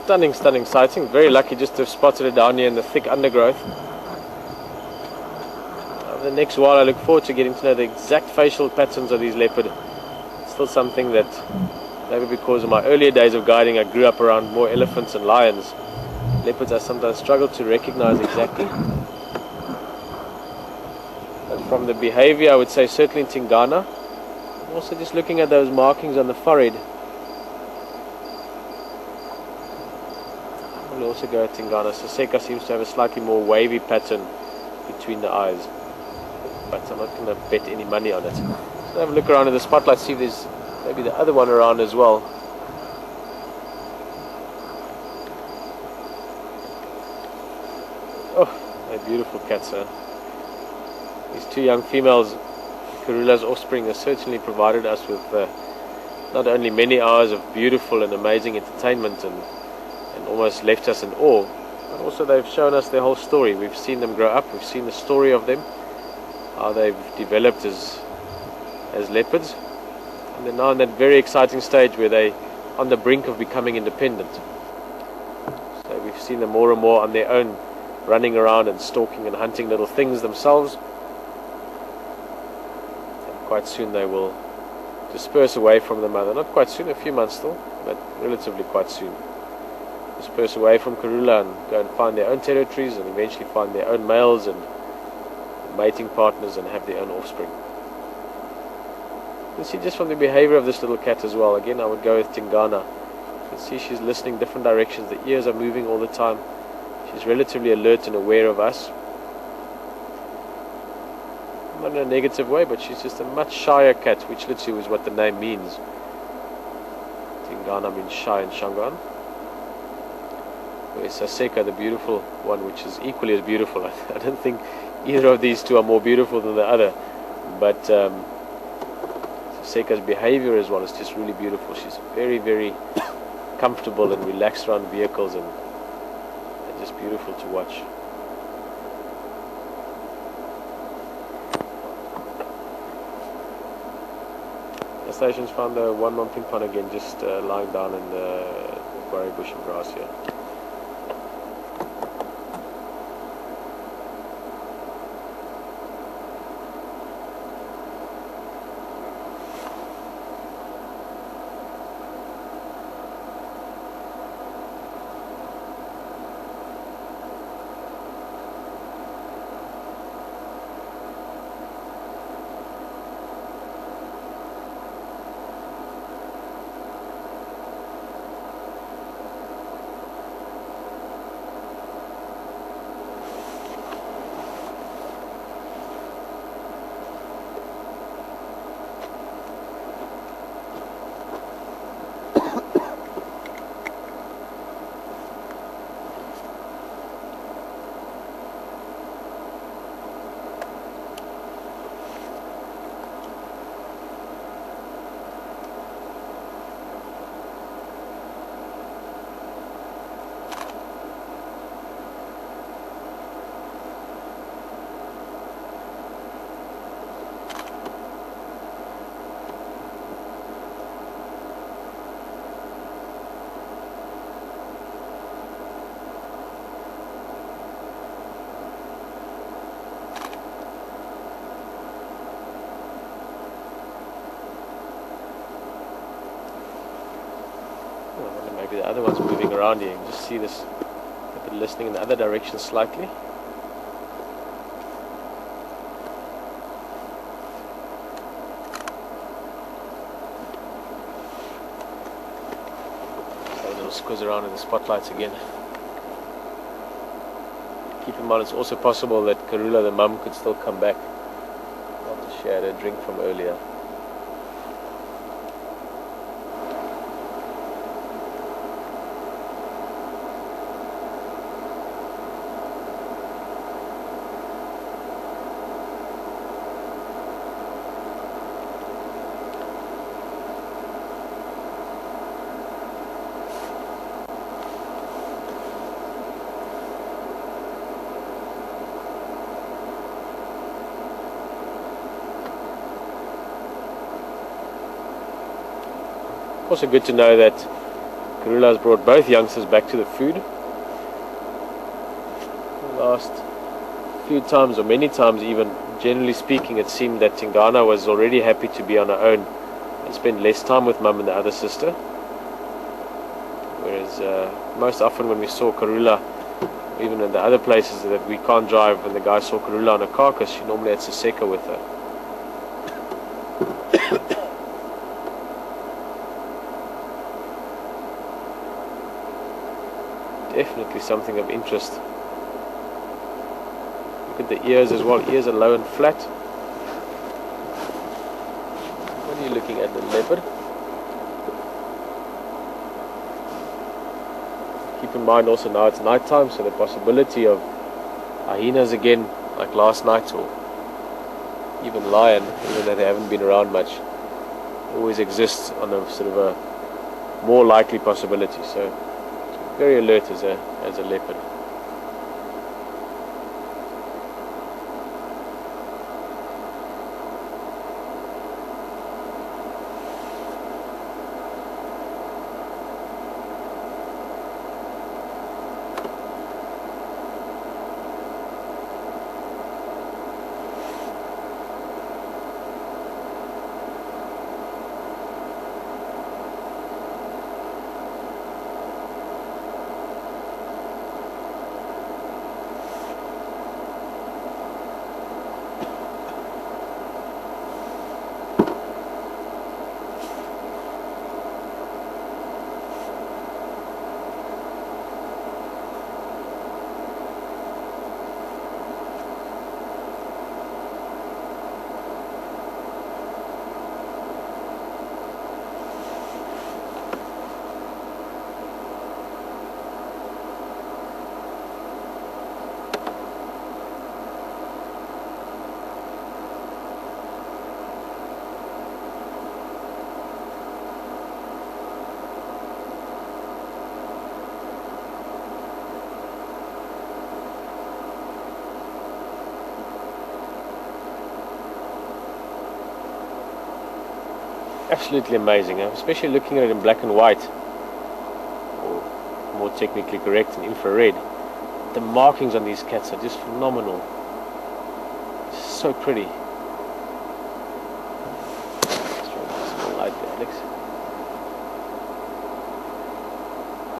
Stunning sighting. Very lucky just to have spotted it down here in the thick undergrowth. The next while I look forward to getting to know the exact facial patterns of these leopard. It's still something that, maybe because of my earlier days of guiding, I grew up around more elephants and lions. Leopards I sometimes struggle to recognize exactly. But from the behavior, I would say certainly in Tingana. Also just looking at those markings on the forehead. We'll also go at Tingana. Saseka seems to have a slightly more wavy pattern between the eyes. But I'm not going to bet any money on it. So have a look around in the spotlight, see if there's maybe the other one around as well. Oh, they're beautiful cats, huh? These two young females, Karula's offspring, have certainly provided us with not only many hours of beautiful and amazing entertainment and almost left us in awe, but also they've shown us their whole story. We've seen them grow up, we've seen the story of them, how they've developed as leopards, and they're now in that very exciting stage where they're on the brink of becoming independent. So we've seen them more and more on their own, running around and stalking and hunting little things themselves, and quite soon they will disperse away from the mother. Not quite soon, a few months still, but relatively quite soon. Disperse away from Karula and go and find their own territories, and eventually find their own males and mating partners and have their own offspring. You can see just from the behavior of this little cat as well. Again, I would go with Tingana. You can see she's listening different directions. The ears are moving all the time. She's relatively alert and aware of us. Not in a negative way, but she's just a much shyer cat, which literally is what the name means. Tingana means shy in Shangaan. Whereas Saseka, the beautiful one, which is equally as beautiful. I don't think either of these two are more beautiful than the other, but Saseka's behavior as well is just really beautiful. She's very, very comfortable and relaxed around vehicles, and just beautiful to watch. The station's found the one Momping again, just lying down in the quarry bush and grass here. Maybe the other one's moving around here. You can just see this leopard listening in the other direction slightly. So a little squiz around in the spotlights again. Keep in mind it's also possible that Karula, the mum, could still come back after she had a drink from earlier. Also good to know that Karula has brought both youngsters back to the food. The last few times, or many times even, generally speaking, it seemed that Tingana was already happy to be on her own and spend less time with mum and the other sister. Whereas most often when we saw Karula, even in the other places that we can't drive, when the guy saw Karula on a carcass, she normally had Siseka with her. Definitely something of interest. Look at the ears as well. Ears are low and flat. What are you looking at, the leopard? Keep in mind also now it's night time, so the possibility of hyenas again, like last night, or even lion, even though they haven't been around much, always exists on a sort of a more likely possibility. So very alert as a leopard. Absolutely amazing, especially looking at it in black and white, or more technically correct, in infrared. The markings on these cats are just phenomenal. It's so pretty. Let's try and get some more light there, Alex.